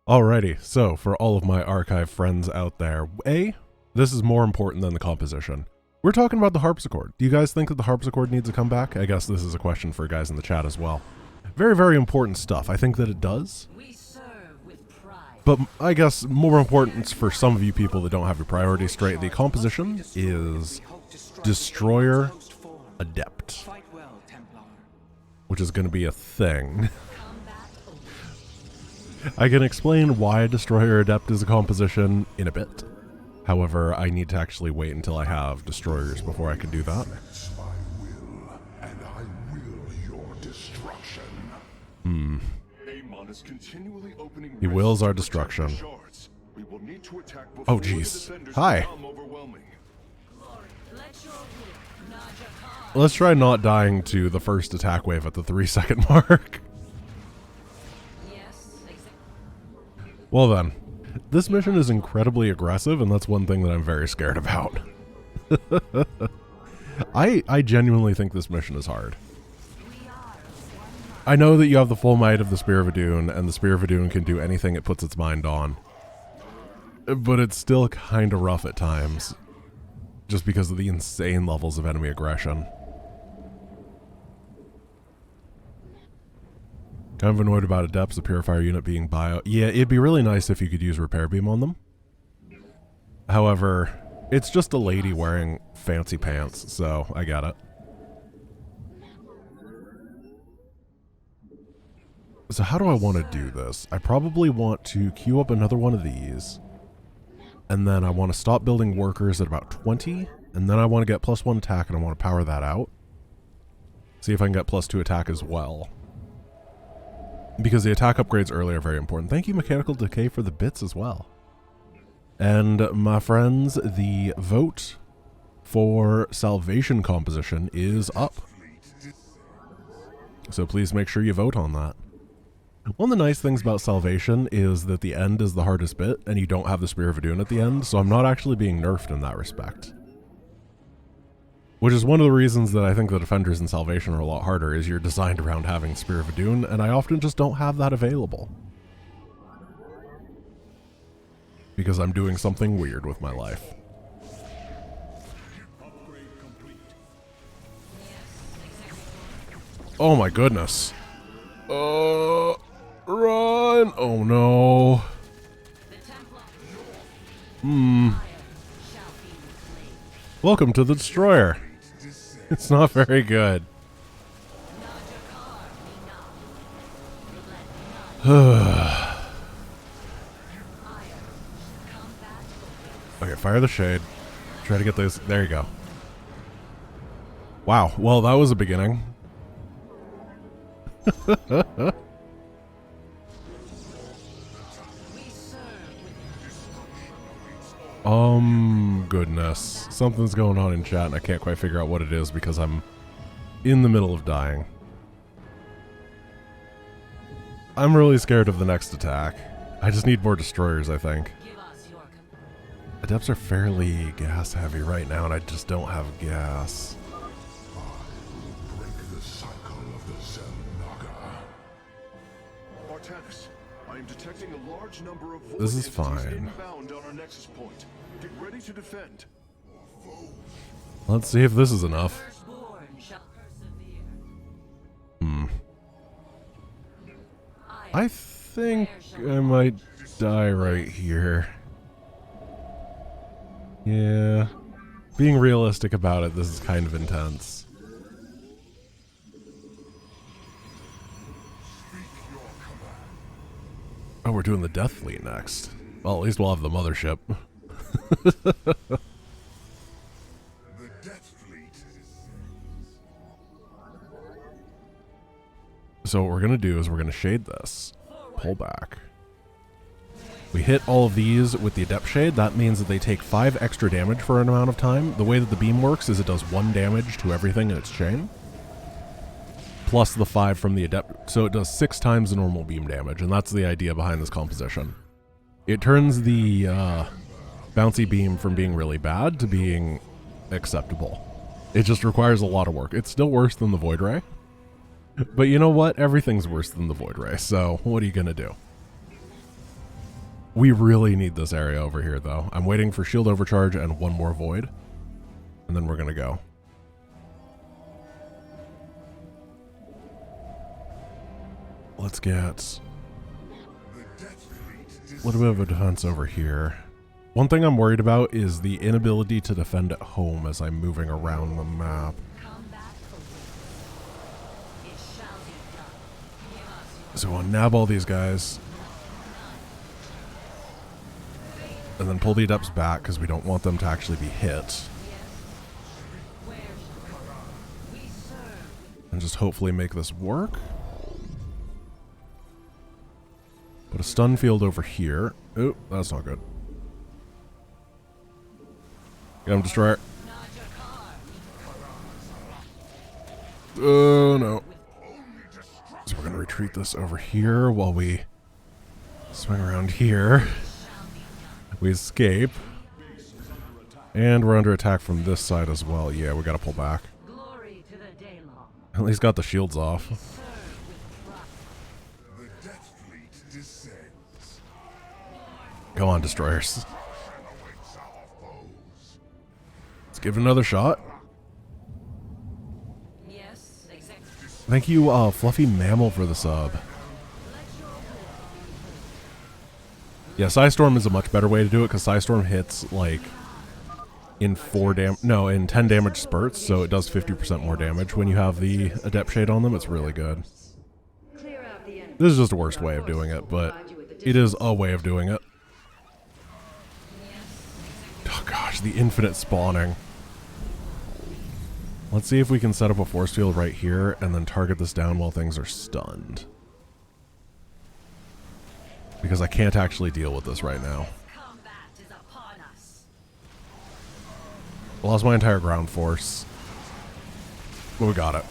Alrighty, so for all of my archive friends out there, this is more important than the composition. We're talking about the harpsichord. Do you guys think that the harpsichord needs a comeback? I guess this is a question for guys in the chat as well. Very, very important stuff. I think that it does. But I guess more important for some of you people that don't have your priorities straight, the composition is Destroyer Adept, which is going to be a thing. I can explain why Destroyer Adept is a composition in a bit. However, I need to actually wait until I have destroyers before I can do that. He wills our destruction. Oh jeez. Hi. Let's try not dying to the first attack wave at the 3-second mark. Well then, this mission is incredibly aggressive, and that's one thing that I'm very scared about. I genuinely think this mission is hard. I know that you have the full might of the Spear of Adun, and the Spear of Adun can do anything it puts its mind on. But it's still kind of rough at times, just because of the insane levels of enemy aggression. Kind of annoyed about Adepts, the Purifier unit being bio. Yeah, it'd be really nice if you could use Repair Beam on them. However, it's just a lady wearing fancy pants, so I get it. So how do I want to do this? I probably want to queue up another one of these. And then I want to stop building workers at about 20. And then I want to get +1 attack, and I want to power that out. See if I can get +2 attack as well. Because the attack upgrades early are very important. Thank you, Mechanical Decay, for the bits as well. And my friends, the vote for Salvation composition is up. So please make sure you vote on that. One of the nice things about Salvation is that the end is the hardest bit, and you don't have the Spear of Adun at the end, so I'm not actually being nerfed in that respect. Which is one of the reasons that I think the defenders in Salvation are a lot harder, is you're designed around having Spear of Adun, and I often just don't have that available. Because I'm doing something weird with my life. Oh my goodness. Run! Oh no. Welcome to the Destroyer. It's not very good. Okay, fire the shade. Try to get those. There you go. Wow. Well, that was a beginning. Goodness. Something's going on in chat and I can't quite figure out what it is because I'm in the middle of dying. I'm really scared of the next attack. I just need more destroyers, I think. Adepts are fairly gas heavy right now and I just don't have gas. Detecting a large number of this is fine. Inbound on our nexus point. Get ready to defend. Let's see if this is enough. I think I might die right here. Yeah. Being realistic about it, this is kind of intense. Oh, we're doing the Death Fleet next. Well, at least we'll have the mothership. The Death Fleet. So what we're going to do is we're going to shade this. Pull back. We hit all of these with the Adept Shade. That means that they take 5 extra damage for an amount of time. The way that the beam works is it does 1 damage to everything in its chain. Plus the 5 from the Adept, so it does 6 times the normal beam damage, and that's the idea behind this composition. It turns the bouncy beam from being really bad to being acceptable. It just requires a lot of work. It's still worse than the Void Ray, but you know what? Everything's worse than the Void Ray, so what are you gonna do? We really need this area over here, though. I'm waiting for shield overcharge and one more void, and then we're going to go. Let's get a little bit of a defense over here. One thing I'm worried about is the inability to defend at home as I'm moving around the map. So we'll nab all these guys. And then pull the Adepts back because we don't want them to actually be hit. And just hopefully make this work. Put a stun field over here. Oh, that's not good. Get him, Destroyer. Oh, no. So we're going to retreat this over here while we swing around here. We escape. And we're under attack from this side as well. Yeah, we got to pull back. At least got the shields off. Go on, Destroyers. Let's give it another shot. Thank you, Fluffy Mammal, for the sub. Yeah, Psystorm is a much better way to do it because Psystorm hits like in 10 damage spurts, so it does 50% more damage when you have the Adept Shade on them. It's really good. This is just a worst way of doing it, but it is a way of doing it. Oh gosh, the infinite spawning. Let's see if we can set up a force field right here and then target this down while things are stunned. Because I can't actually deal with this right now. Lost my entire ground force. But we got it.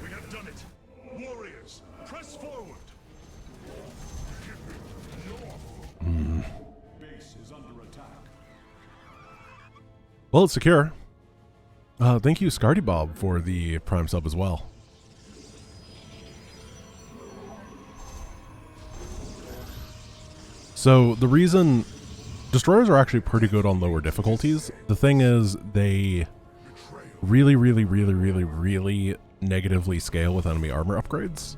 We have done it. Warriors, press forward. Base is under attack. Well, it's secure. Thank you, Scardy Bob, for the Prime sub as well. So the reason Destroyers are actually pretty good on lower difficulties. The thing is, they really negatively scale with enemy armor upgrades.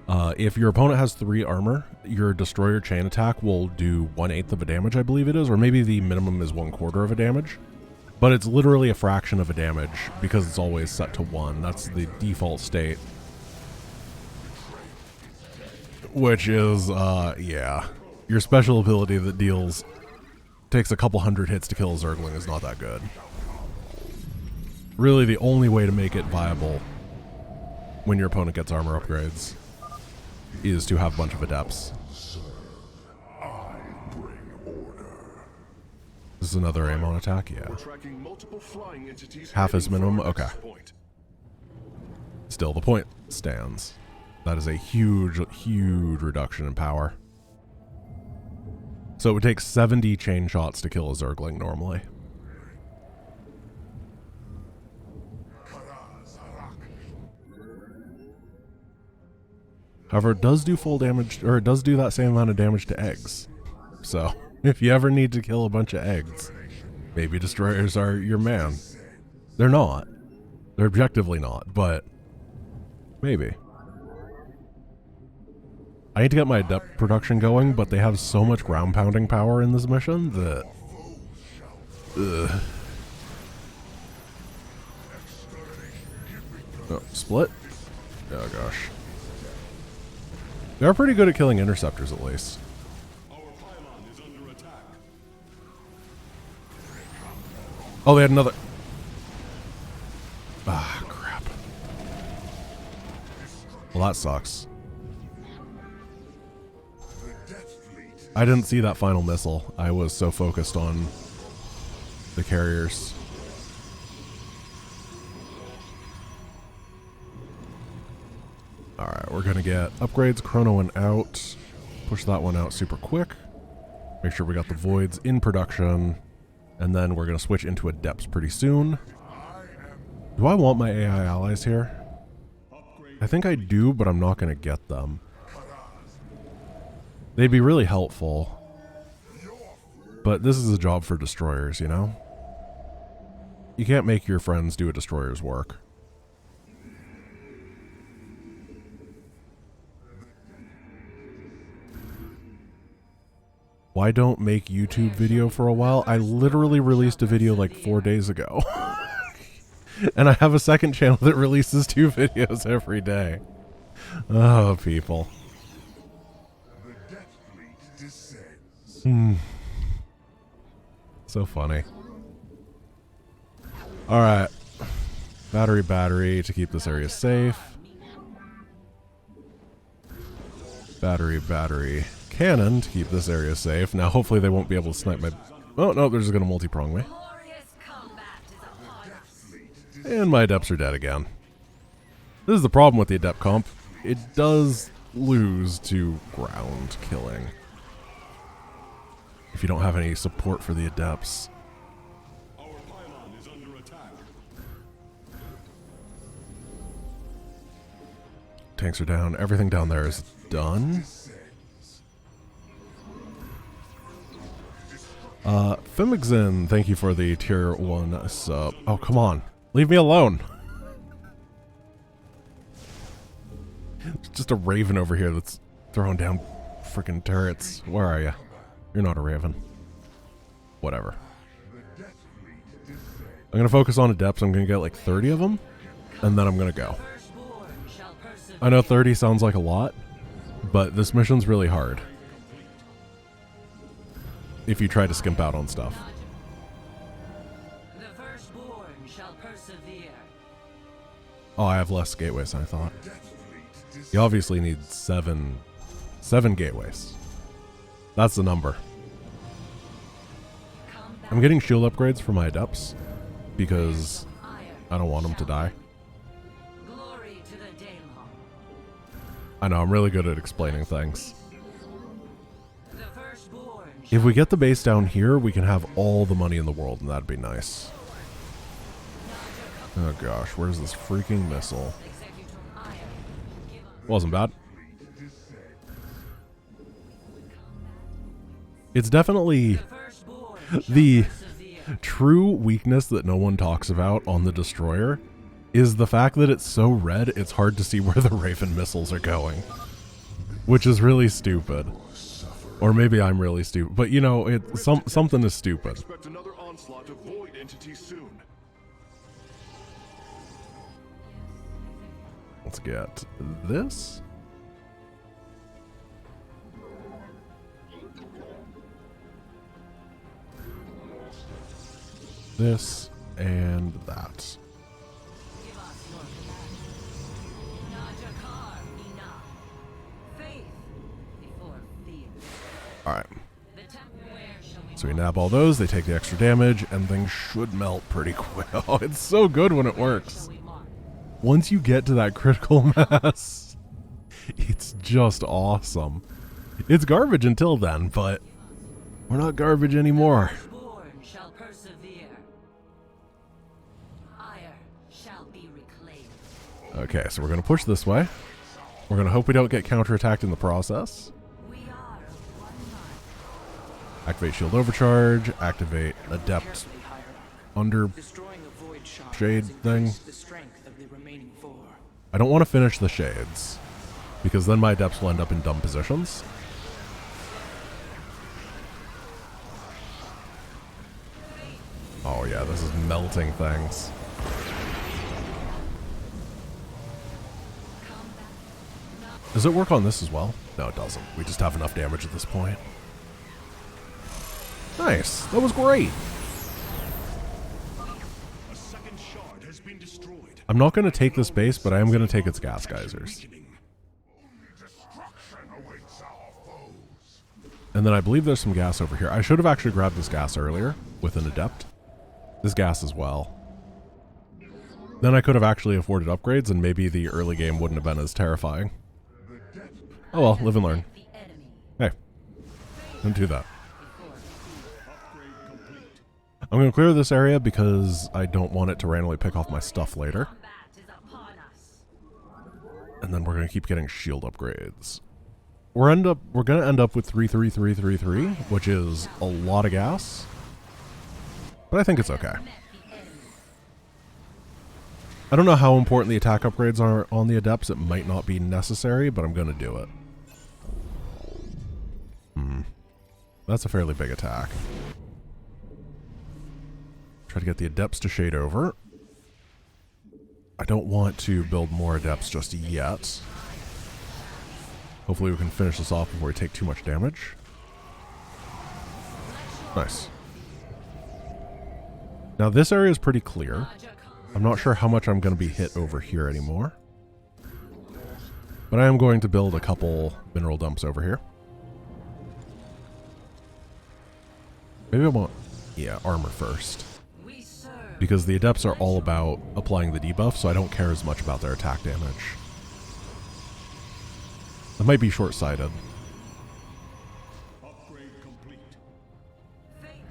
If your opponent has 3 armor, your Destroyer chain attack will do 1/8 of a damage, I believe it is, or maybe the minimum is 1/4 of a damage. But it's literally a fraction of a damage because it's always set to 1. That's the default state. Which is, yeah. Your special ability that takes a couple hundred hits to kill a Zergling is not that good. Really, the only way to make it viable when your opponent gets armor upgrades is to have a bunch of Adepts. This is another aim on attack, yeah. Half is minimum, okay. Still, the point stands. That is a huge reduction in power. So it would take 70 chain shots to kill a Zergling normally. However, it does do full damage, or it does do that same amount of damage to eggs. So, if you ever need to kill a bunch of eggs, maybe Destroyers are your man. They're not. They're objectively not, but maybe. I need to get my Adept production going, but they have so much ground pounding power in this mission that... Ugh. Oh, split? Oh gosh. They're pretty good at killing interceptors, at least. Oh, they had another... Ah, crap. Well, that sucks. I didn't see that final missile. I was so focused on the carriers. Alright, we're going to get upgrades, Chrono one out. Push that one out super quick. Make sure we got the voids in production. And then we're going to switch into Adepts pretty soon. Do I want my AI allies here? I think I do, but I'm not going to get them. They'd be really helpful. But this is a job for destroyers, you know? You can't make your friends do a destroyer's work. Why don't make YouTube video for a while? I literally released a video like 4 days ago. And I have a second channel that releases 2 videos every day. Oh, people. So funny. Alright. Battery to keep this area safe. Battery. Cannon to keep this area safe. Now, hopefully they won't be able to snipe my... Oh, no, they're just going to multi-prong me. And my adepts are dead again. This is the problem with the adept comp. It does lose to ground killing. If you don't have any support for the adepts. Our pylon is under attack. Tanks are down. Everything down there is done. Femixin, thank you for the tier 1 sub. Oh, come on. Leave me alone. Just a raven over here that's throwing down freaking turrets. Where are you? You're not a raven. Whatever. I'm going to focus on adepts. I'm going to get like 30 of them. And then I'm going to go. I know 30 sounds like a lot. But this mission's really hard. If you try to skimp out on stuff. The firstborn shall persevere. Oh, I have less gateways than I thought. You obviously need 7 gateways. That's the number. I'm getting shield upgrades for my adepts because I don't want them to die. Glory to the Daemon. I know, I'm really good at explaining things. The firstborn If we get the base down here, we can have all the money in the world, and that'd be nice. Oh gosh, where's this freaking missile? Wasn't bad. It's definitely the true weakness that no one talks about on the destroyer is the fact that it's so red, it's hard to see where the Raven missiles are going. Which is really stupid. Or maybe I'm really stupid. But you know, something is stupid. Expect another onslaught of void entities soon. Let's get this. This and that. Alright. So we nab all those, they take the extra damage, and things should melt pretty quick. Oh, it's so good when it works. Once you get to that critical mass, it's just awesome. It's garbage until then, but we're not garbage anymore. Okay, so we're going to push this way. We're going to hope we don't get counterattacked in the process. Activate shield overcharge, activate adept under shade thing. I don't want to finish the shades, because then my adepts will end up in dumb positions. Oh yeah, this is melting things. Does it work on this as well? No, it doesn't. We just have enough damage at this point. Nice. That was great. A second shard has been destroyed. I'm not going to take this base, but I am going to take its gas geysers. And then I believe there's some gas over here. I should have actually grabbed this gas earlier with an adept. This gas as well. Then I could have actually afforded upgrades, and maybe the early game wouldn't have been as terrifying. Oh well, live and learn. Hey, don't do that. I'm going to clear this area because I don't want it to randomly pick off my stuff later. And then we're going to keep getting shield upgrades. we're gonna end up with 33333, which is a lot of gas. But I think it's okay. I don't know how important the attack upgrades are on the Adepts. It might not be necessary, but I'm gonna do it. That's a fairly big attack. Try to get the Adepts to shade over. I don't want to build more Adepts just yet. Hopefully we can finish this off before we take too much damage. Nice. Now this area is pretty clear. I'm not sure how much I'm going to be hit over here anymore. But I am going to build a couple mineral dumps over here. Maybe I want, yeah, armor first. Because the Adepts are all about applying the debuff, so I don't care as much about their attack damage. That might be short-sighted. Upgrade complete.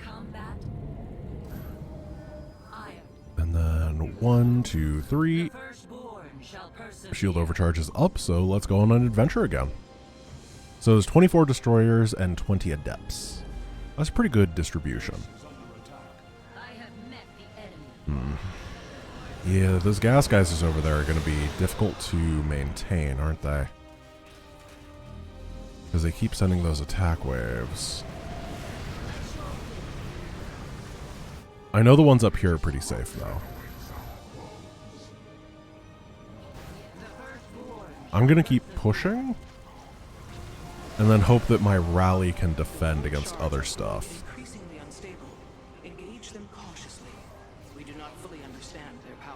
Combat. Iron. And then 1, 2, 3. The firstborn shall persevere. Shield overcharge is up, so let's go on an adventure again. So there's 24 destroyers and 20 Adepts. That's a pretty good distribution. I have met the enemy. Yeah, those gas geysers over there are going to be difficult to maintain, aren't they? Because they keep sending those attack waves. I know the ones up here are pretty safe, though. I'm going to keep pushing. And then hope that my rally can defend against other stuff. Increasingly unstable. Engage them cautiously. We do not fully understand their power.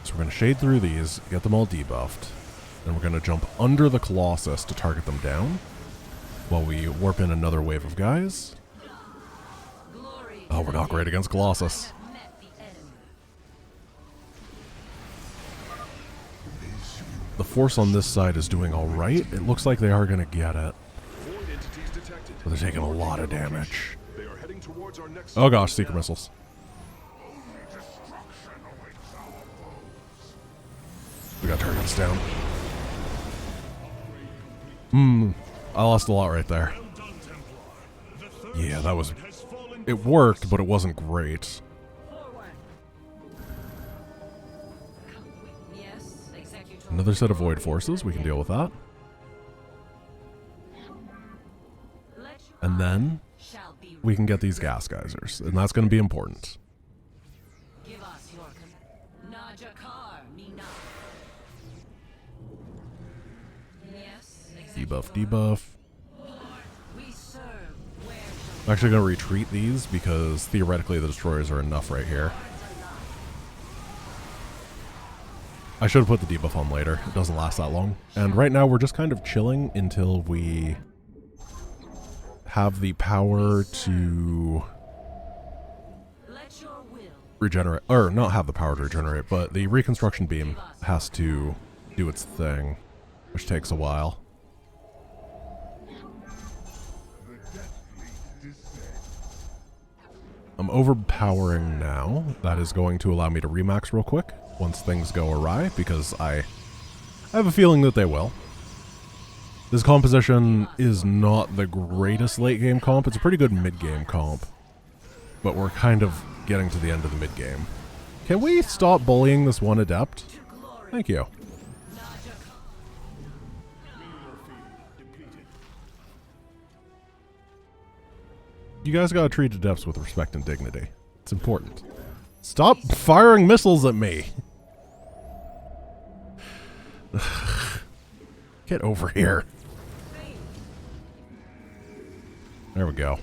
So we're going to shade through these, get them all debuffed. Then we're going to jump under the Colossus to target them down. While we warp in another wave of guys. Oh, we're not great against Colossus. The force on this side is doing alright. It looks like they are going to get it. But they're taking a lot of damage. They are heading towards our next. Oh gosh, Seeker missiles. We got targets down. I lost a lot right there. Yeah, that was... It worked, but it wasn't great. Yes, executor. Another set of void forces. We can deal with that. And then Shall be we can get these gas geysers. And that's going to be important. give us your Najakar Mina. Yes, Debuff, debuff. we serve where I'm actually going to retreat these because theoretically the destroyers are enough right here. I should have put the debuff on later. It doesn't last that long. And right now we're just kind of chilling until we have the power to let your will regenerate, or not have the power to regenerate, but the reconstruction beam has to do its thing, which takes a while. I'm overpowering now. That is going to allow me to remax real quick once things go awry, because I have a feeling that they will. This composition is not the greatest late game comp. It's a pretty good mid game comp, but we're kind of getting to the end of the mid game. Can we stop bullying this one adept? Thank you. You guys gotta treat adepts with respect and dignity. It's important. Stop firing missiles at me! Get over here. There we go.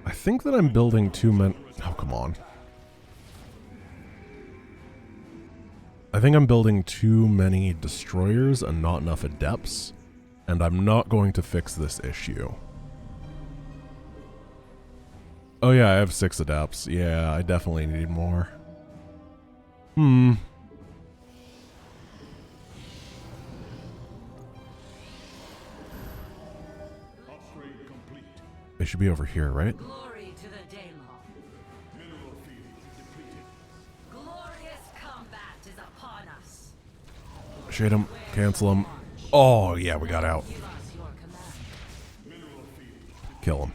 I think that I'm building too many... Oh, come on. I think I'm building too many destroyers and not enough adepts. And I'm not going to fix this issue. Oh yeah, I have 6 adepts. Yeah, I definitely need more. Upgrade complete. They should be over here, right? glory to the Daemon. Mineral field depleted. Glorious combat. Shade him. Cancel him. Oh, yeah, we got out. Kill him.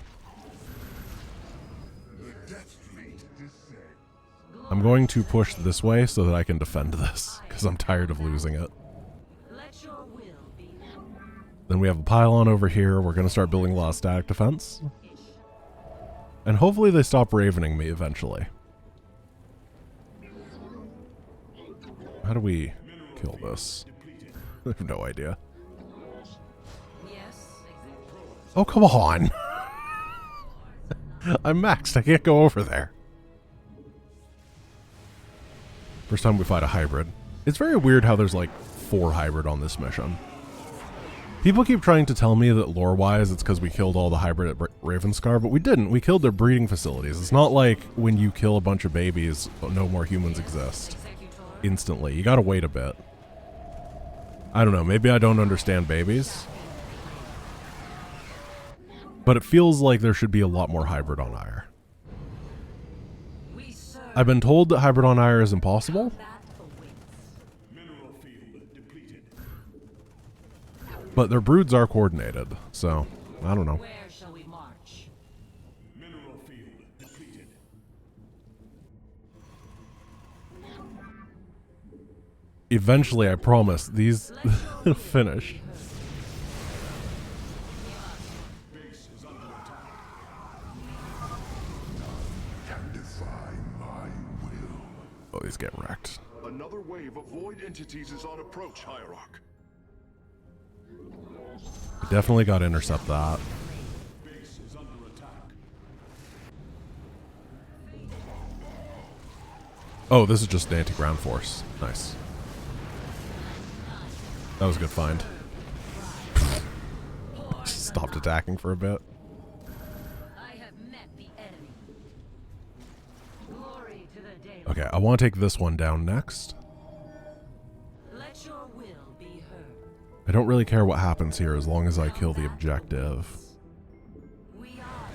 I'm going to push this way so that I can defend this, because I'm tired of losing it. Then we have a pylon over here. We're going to start building a lot of static defense. And hopefully they stop ravening me eventually. How do we kill this? I have no idea. Oh, come on! I'm maxed. I can't go over there. First time we fight a hybrid. It's very weird how there's like 4 hybrid on this mission. People keep trying to tell me that lore-wise it's because we killed all the hybrid at Ravenscar, but we didn't. We killed their breeding facilities. It's not like when you kill a bunch of babies, no more humans exist. Instantly. You gotta wait a bit. I don't know. Maybe I don't understand babies. But it feels like there should be a lot more hybrid on Ire. I've been told that hybrid on Ire is impossible. But their broods are coordinated, so I don't know. Where shall we march? Mineral field depleted. Eventually, I promise, these finish. Base is under attack. Oh, he's getting wrecked. Another wave of void entities is on approach, Hierarch. Definitely got to intercept that. Base is under attack. Oh, this is just an anti-ground force. Nice. That was a good find. Stopped attacking for a bit. I have met the enemy. Glory to the day. Okay, I want to take this one down next. Let your will be heard. I don't really care what happens here as long as I kill the objective. We are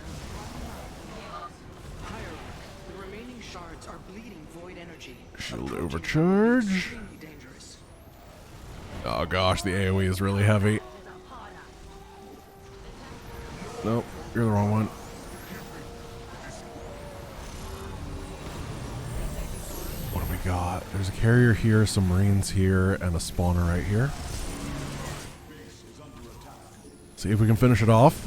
Hierarch, the remaining shards are bleeding void energy. Shield Approaching overcharge. extremely dangerous. Oh gosh, the AoE is really heavy. Nope, you're the wrong one. What do we got? There's a carrier here, some marines here, and a spawner right here. See if we can finish it off.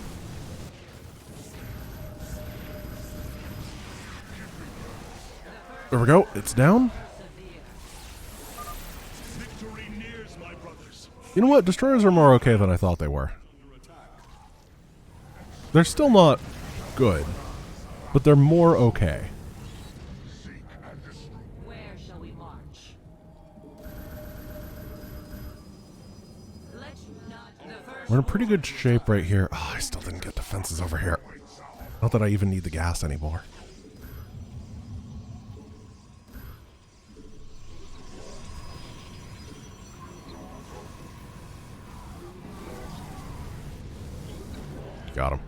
There we go. It's down. Victory nears, my brothers. You know what? Destroyers are more okay than I thought they were. They're still not good, but they're more okay. where shall we march? Let not the first We're in pretty good shape right here. Oh, I still didn't get defenses over here. Not that I even need the gas anymore. Got him.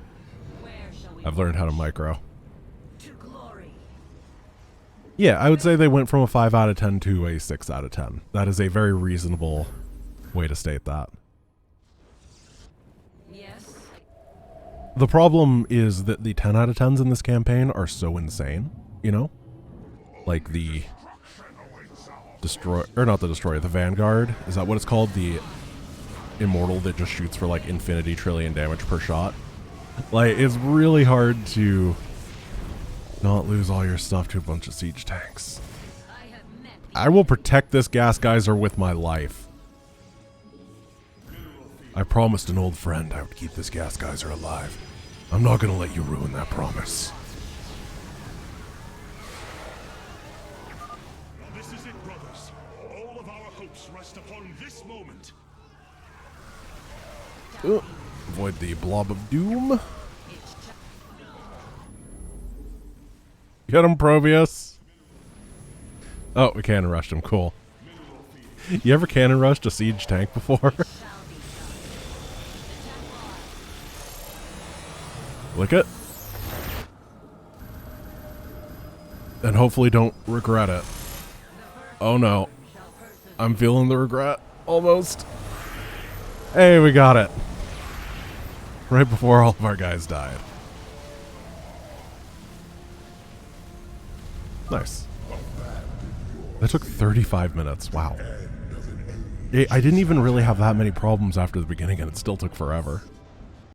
where shall we I've learned how to micro. to glory? Yeah, I would say they went from a 5 out of 10 to a 6 out of 10. That is a very reasonable way to state that. Yes. The problem is that the 10 out of 10s in this campaign are so insane, you know? Like the Destroyer, or not the Destroyer, the Vanguard. Is that what it's called? The Immortal that just shoots for like infinity trillion damage per shot. Like, it's really hard to not lose all your stuff to a bunch of siege tanks. I have met the I will protect this gas geyser with my life. I promised an old friend I would keep this gas geyser alive. I'm not going to let you ruin that promise. This is it, brothers. All of our hopes rest upon this moment. Avoid the blob of doom. Get him, Provius. Oh, we cannon rushed him. Cool. You ever cannon rushed a siege tank before? Lick it. And hopefully don't regret it. Oh no. I'm feeling the regret. Almost. Hey, we got it. Right before all of our guys died. Nice. That took 35 minutes. Wow. I didn't even really have that many problems after the beginning, and it still took forever.